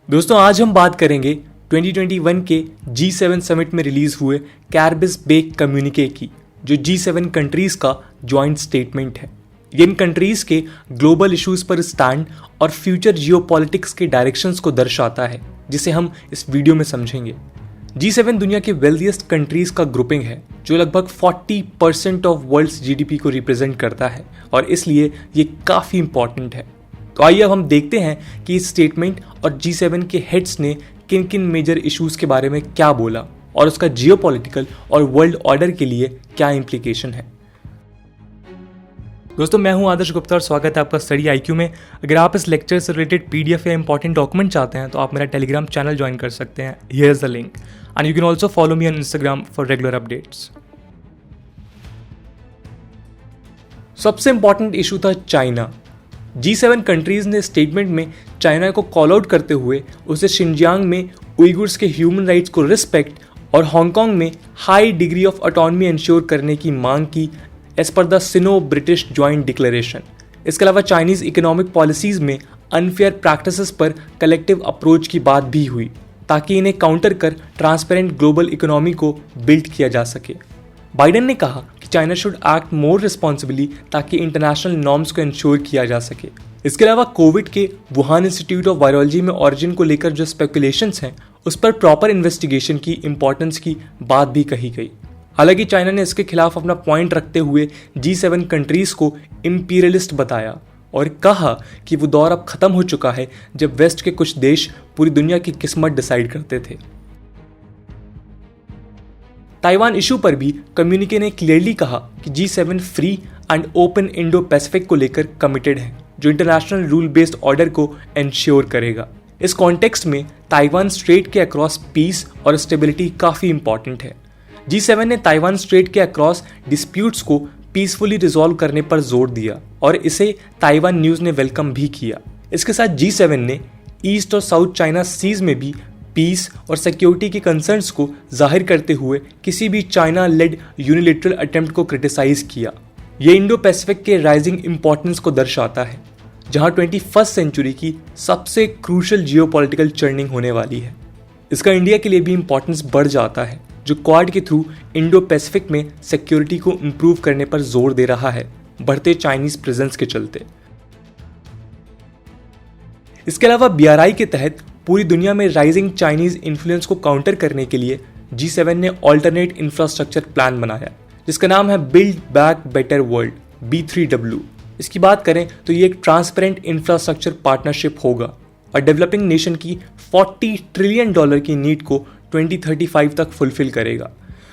दोस्तों आज हम बात करेंगे 2021 के G7 समिट में रिलीज हुए कैरिबिस बे कम्युनिके की, जो G7 कंट्रीज का जॉइंट स्टेटमेंट है। ये इन कंट्रीज के ग्लोबल इश्यूज पर स्टैंड और फ्यूचर जियोपॉलिटिक्स के डायरेक्शंस को दर्शाता है, जिसे हम इस वीडियो में समझेंगे। G7 दुनिया के वेल्थिएस्ट कंट्रीज का ग्रुपिंग है, जो लगभग 40% ऑफ वर्ल्ड्स जीडीपी को रिप्रेजेंट करता है और इसलिए ये काफ़ी इंपॉर्टेंट है। तो आइए अब हम देखते हैं कि इस स्टेटमेंट और G7 के हेड्स ने किन किन मेजर इश्यूज के बारे में क्या बोला और उसका जियोपॉलिटिकल और वर्ल्ड ऑर्डर के लिए क्या इंप्लीकेशन है। दोस्तों मैं हूं आदर्श गुप्ता और स्वागत है आपका स्टडी IQ में। अगर आप इस लेक्चर से रिलेटेड PDF या इंपॉर्टेंट डॉक्यूमेंट चाहते हैं तो आप मेरा टेलीग्राम चैनल ज्वाइन कर सकते हैं। Here is the link and you can also follow me on Instagram for regular updates. सबसे इंपॉर्टेंट इशू था चाइना। G7 कंट्रीज ने स्टेटमेंट में चाइना को कॉल आउट करते हुए उसे शिनजियांग में उइगुर्स के ह्यूमन राइट्स को रिस्पेक्ट और हांगकांग में high degree of autonomy ensure करने की मांग की as per the Sino British joint declaration. इसके अलावा चाइनीज इकोनॉमिक पॉलिसीज में अनफेयर प्रैक्टिसेस पर कलेक्टिव अप्रोच की बात भी हुई, ताकि इन्हें काउंटर कर ट्रांसपेरेंट ग्लोबल इकोनॉमी को बिल्ड किया जा सके। बाइडेन ने कहा कि China should act more responsibly ताकि इंटरनेशनल नॉर्म्स को इंश्योर किया जा सके। इसके अलावा कोविड के वुहान इंस्टीट्यूट ऑफ वायरोलॉजी में ओरिजिन को लेकर जो स्पेकुलेशंस हैं उस पर प्रॉपर इन्वेस्टिगेशन की इंपॉर्टेंस की बात भी कही गई। हालांकि चाइना ने इसके खिलाफ अपना पॉइंट रखते हुए G7 कंट्रीज को इंपीरियलिस्ट बताया और कहा कि वो दौर अब खत्म हो चुका है जब वेस्ट के कुछ देश पूरी दुनिया की किस्मत डिसाइड करते थे। ताइवान इशू पर भी कम्युनिके ने क्लियरली कहा कि G7 free and open Indo Pacific को लेकर कमिटेड है, जो इंटरनेशनल रूल बेस्ड ऑर्डर को एंश्योर करेगा। इस कॉन्टेक्स्ट में ताइवान स्ट्रेट के अक्रॉस पीस और स्टेबिलिटी काफ़ी इंपॉर्टेंट है। G7 ने ताइवान स्ट्रेट के अक्रॉस डिस्प्यूट्स को पीसफुली रिजॉल्व करने पर जोर दिया और इसे ताइवान न्यूज़ ने वेलकम भी किया। इसके साथ G7 ने ईस्ट और साउथ चाइना सीज में भी पीस और सिक्योरिटी के कंसर्न्स को जाहिर करते हुए किसी भी चाइना लेड यूनिलेटरल अटेम्प्ट को क्रिटिसाइज किया। ये इंडो पैसिफिक के राइजिंग इंपॉर्टेंस को दर्शाता है, जहां 21वीं सेंचुरी की सबसे क्रूशल जियोपॉलिटिकल चर्निंग होने वाली है। इसका इंडिया के लिए भी इंपॉर्टेंस बढ़ जाता है, जो क्वाड के थ्रू इंडो पैसिफिक में सिक्योरिटी को इंप्रूव करने पर जोर दे रहा है, बढ़ते चाइनीज प्रेजेंस के चलते। इसके अलावा BRI के तहत पूरी दुनिया में राइजिंग चाइनीज इन्फ्लुएंस को काउंटर करने के लिए G7 ने ऑल्टरनेट इंफ्रास्ट्रक्चर प्लान बनाया, जिसका नाम है build back better world B3W। इसकी बात करें तो ये एक ट्रांसपेरेंट इंफ्रास्ट्रक्चर पार्टनरशिप होगा और डेवलपिंग नेशन की $40 ट्रिलियन की नीड को 2035 तक फुलफिल करेगा।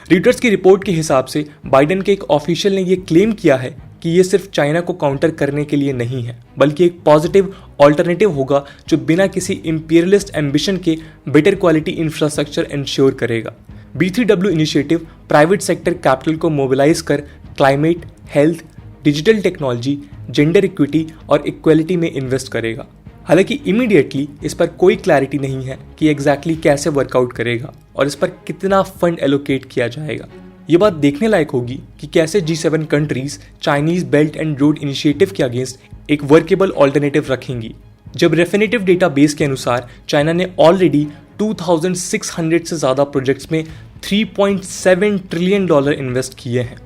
रीटर्स की रिपोर्ट के हिसाब से बाइडेन के एक ऑफिशियल ने यह क्लेम किया है कि ये सिर्फ चाइना को काउंटर करने के लिए नहीं है, बल्कि एक पॉजिटिव ऑल्टरनेटिव होगा जो बिना किसी इंपीरियलिस्ट एम्बिशन के बेटर क्वालिटी इंफ्रास्ट्रक्चर इंश्योर करेगा। B3W initiative private sector capital को मोबिलाइज कर climate, health, digital technology, gender equity और इक्वलिटी में इन्वेस्ट करेगा। हालांकि इमीडिएटली इस पर कोई क्लैरिटी नहीं है कि एग्जैक्टली कैसे वर्कआउट करेगा और इस पर कितना फंड एलोकेट किया जाएगा। ये बात देखने लायक होगी कि कैसे G7 countries Chinese belt and road initiative के अगेंस्ट एक वर्केबल ऑल्टरनेटिव रखेंगी। जब रेफिनेटिव डेटाबेस के अनुसार चाइना ने ऑलरेडी 2600 से ज़्यादा प्रोजेक्ट्स में $3.7 ट्रिलियन इन्वेस्ट किए हैं।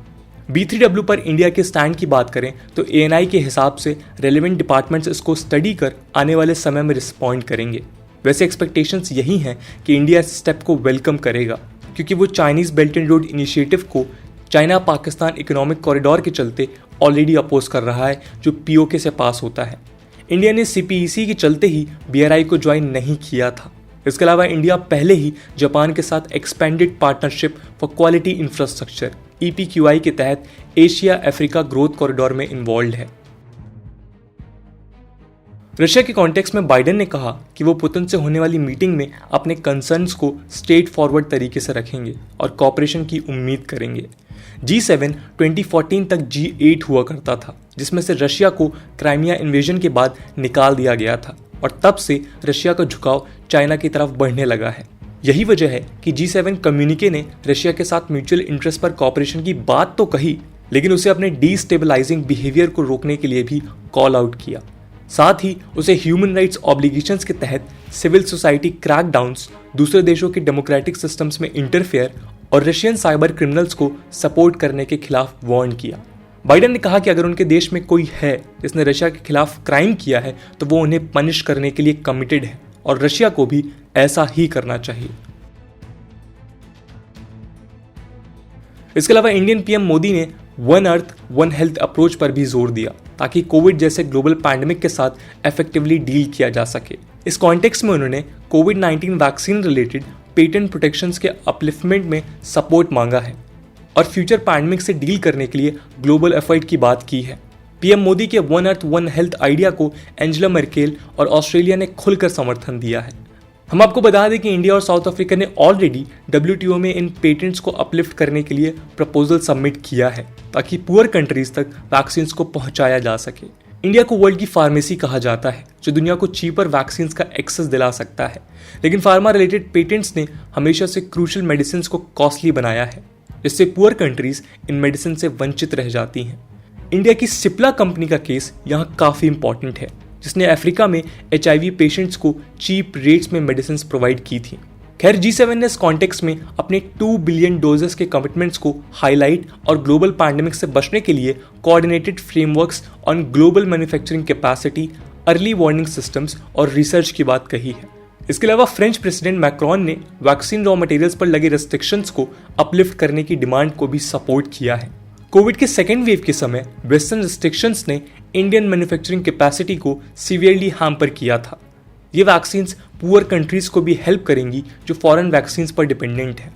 B3W पर इंडिया के स्टैंड की बात करें तो ANI के हिसाब से रेलेवेंट डिपार्टमेंट्स इसको स्टडी कर आने वाले समय में रिस्पॉन्ड करेंगे। वैसे एक्सपेक्टेशंस यही हैं कि इंडिया इस स्टेप को वेलकम करेगा, क्योंकि वो Chinese belt and road initiative को चाइना पाकिस्तान इकोनॉमिक कॉरिडोर के चलते ऑलरेडी अपोज कर रहा है, जो POK से पास होता है। इंडिया ने CPEC के चलते ही BRI को ज्वाइन नहीं किया था। इसके अलावा इंडिया पहले ही जापान के साथ expanded partnership for quality infrastructure EPQI के तहत एशिया अफ्रीका ग्रोथ कॉरिडोर में इन्वॉल्व है। रशिया के कॉन्टेक्स्ट में बाइडेन ने कहा कि वो पुतिन से होने वाली मीटिंग में अपने कंसर्न्स को स्ट्रेट फॉरवर्ड तरीके से रखेंगे और कॉपरेशन की उम्मीद करेंगे। G7 2014 तक G8 हुआ करता था, जिसमें से रशिया को क्राइमिया इन्वेजन के बाद निकाल दिया गया था और तब से रशिया का झुकाव चाइना की तरफ बढ़ने लगा है। यही वजह है कि G7 कम्युनिके ने रशिया के साथ म्यूचुअल इंटरेस्ट पर कॉपरेशन की बात तो कही, लेकिन उसे अपने डीस्टेबलाइजिंग बिहेवियर को रोकने के लिए भी कॉल आउट किया। साथ ही उसे ह्यूमन राइट्स ऑब्लिगेशंस के तहत सिविल सोसाइटी क्रैकडाउन्स, दूसरे देशों के डेमोक्रेटिक सिस्टम्स में इंटरफेयर और रशियन साइबर क्रिमिनल्स को सपोर्ट करने के खिलाफ वार्न किया। बाइडेन ने कहा कि अगर उनके देश में कोई है जिसने रशिया के खिलाफ क्राइम किया है तो वो उन्हें पनिश करने के लिए कमिटेड है और रशिया को भी ऐसा ही करना चाहिए। इसके अलावा इंडियन पीएम मोदी ने one earth one health approach पर भी जोर दिया ताकि कोविड जैसे ग्लोबल पैंडेमिक के साथ इफेक्टिवली डील किया जा सके। इस कॉन्टेक्स्ट में उन्होंने कोविड-19 वैक्सीन रिलेटेड पेटेंट प्रोटेक्शंस के अपलिफ्टमेंट में सपोर्ट मांगा है और फ्यूचर पैंडेमिक से डील करने के लिए ग्लोबल एफर्ट की बात की है। पीएम मोदी के one earth one health idea को एंजेला मर्केल और ऑस्ट्रेलिया ने खुलकर समर्थन दिया है। हम आपको बता दें कि इंडिया और साउथ अफ्रीका ने ऑलरेडी WTO में इन पेटेंट्स को अपलिफ्ट करने के लिए प्रपोजल सबमिट किया है ताकि पुअर कंट्रीज तक वैक्सीन को पहुंचाया जा सके। इंडिया को वर्ल्ड की फार्मेसी कहा जाता है जो दुनिया को चीपर वैक्सीन का एक्सेस दिला सकता है, लेकिन फार्मा रिलेटेड पेटेंट्स ने हमेशा से क्रूशियल मेडिसिन को कॉस्टली बनाया है, जिससे पुअर कंट्रीज इन मेडिसिन से वंचित रह जाती हैं। इंडिया की सिप्ला कंपनी का केस यहाँ काफ़ी इंपॉर्टेंट है, जिसने अफ्रीका में HIV पेशेंट्स को चीप रेट्स में मेडिसिन प्रोवाइड की थी। खैर G7 ने इस कॉन्टेक्स्ट में अपने 2 बिलियन डोजेस के कमिटमेंट्स को हाईलाइट और ग्लोबल पैंडेमिक से बचने के लिए coordinated frameworks on global manufacturing capacity, early warning systems और रिसर्च की बात कही है। इसके अलावा फ्रेंच प्रेसिडेंट मैक्रॉन ने वैक्सीन रॉ मटेरियल्स पर लगे रेस्ट्रिक्शंस को अपलिफ्ट करने की डिमांड को भी सपोर्ट किया है। कोविड के सेकेंड वेव के समय वेस्टर्न रिस्ट्रिक्शंस ने इंडियन मैन्युफैक्चरिंग कैपेसिटी को सीवियरली हैम्पर किया था। ये वैक्सीन्स पुअर कंट्रीज को भी हेल्प करेंगी जो फॉरेन वैक्सीन्स पर डिपेंडेंट है।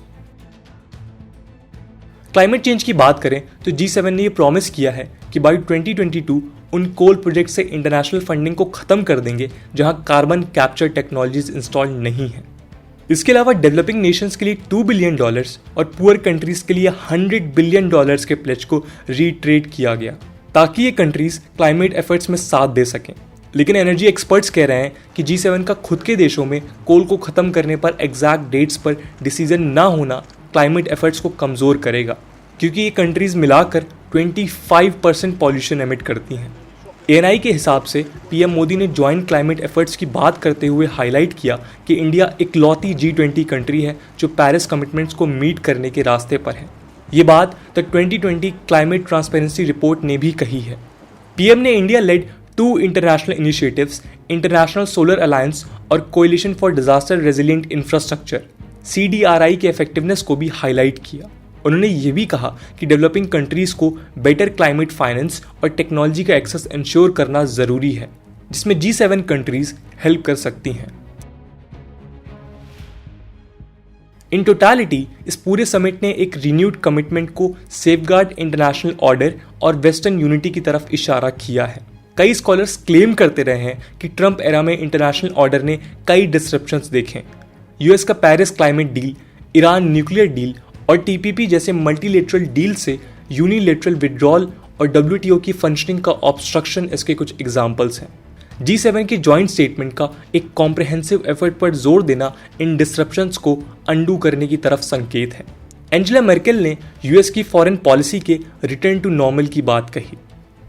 क्लाइमेट चेंज की बात करें तो G7 ने यह प्रॉमिस किया है कि बाय 2022 उन कोल प्रोजेक्ट से इंटरनेशनल फंडिंग को खत्म कर देंगे जहां कार्बन कैप्चर टेक्नोलॉजीज इंस्टॉल नहीं है। इसके अलावा डेवलपिंग नेशंस के लिए $2 बिलियन और पुअर कंट्रीज के लिए $100 बिलियन के प्लेज को रीट्रेड किया गया ताकि ये कंट्रीज क्लाइमेट एफर्ट्स में साथ दे सकें। लेकिन एनर्जी एक्सपर्ट्स कह रहे हैं कि G7 का खुद के देशों में कोल को खत्म करने पर एग्जैक्ट डेट्स पर डिसीजन ना होना क्लाइमेट एफर्ट्स को कमज़ोर करेगा, क्योंकि ये कंट्रीज मिलाकर 25% पॉल्यूशन एमिट करती हैं। ANI के हिसाब से पीएम मोदी ने जॉइंट क्लाइमेट एफर्ट्स की बात करते हुए हाईलाइट किया कि इंडिया इकलौती G20 कंट्री है जो पेरिस कमिटमेंट्स को मीट करने के रास्ते पर है। ये बात द 2020 क्लाइमेट ट्रांसपेरेंसी रिपोर्ट ने भी कही है। पीएम ने India led 2 international initiatives, international solar alliance और coalition for disaster resilient infrastructure CDRI के इफेक्टिवनेस को भी हाईलाइट किया। उन्होंने ये भी कहा कि डेवलपिंग कंट्रीज को बेटर क्लाइमेट फाइनेंस और टेक्नोलॉजी का एक्सेस इंश्योर करना ज़रूरी है, जिसमें G7 कंट्रीज हेल्प कर सकती हैं। इन टोटालिटी इस पूरे समिट ने एक रिन्यूड कमिटमेंट को सेफगार्ड इंटरनेशनल ऑर्डर और वेस्टर्न यूनिटी की तरफ इशारा किया है। कई स्कॉलर्स क्लेम करते रहे हैं कि ट्रंप एरा में इंटरनेशनल ऑर्डर ने कई डिसरप्शंस देखे। यूएस का Paris climate deal, Iran nuclear deal और TPP जैसे मल्टीलेटरल डील से यूनिलेटरल विड्रॉल और WTO की फंक्शनिंग का ऑब्स्ट्रक्शन इसके कुछ एग्जाम्पल्स हैं। G7 के जॉइंट स्टेटमेंट का एक कॉम्प्रिहेंसिव एफर्ट पर जोर देना इन डिसरप्शंस को अंडू करने की तरफ संकेत है। एंजेला मर्केल ने यूएस की फॉरेन पॉलिसी के रिटर्न टू नॉर्मल की बात कही।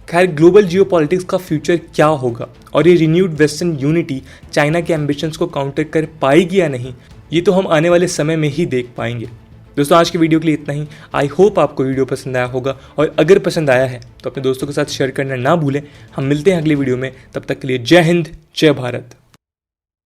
खैर, ग्लोबल जियोपॉलिटिक्स का फ्यूचर क्या होगा और ये रिन्यूड वेस्टर्न यूनिटी चाइना के एम्बिशंस को काउंटर कर पाएगी या नहीं, ये तो हम आने वाले समय में ही देख पाएंगे। दोस्तों, आज की वीडियो के लिए इतना ही। आई होप आपको वीडियो पसंद आया होगा और अगर पसंद आया है तो अपने दोस्तों के साथ शेयर करना ना भूलें। हम मिलते हैं अगले वीडियो में, तब तक के लिए जय हिंद, जय भारत।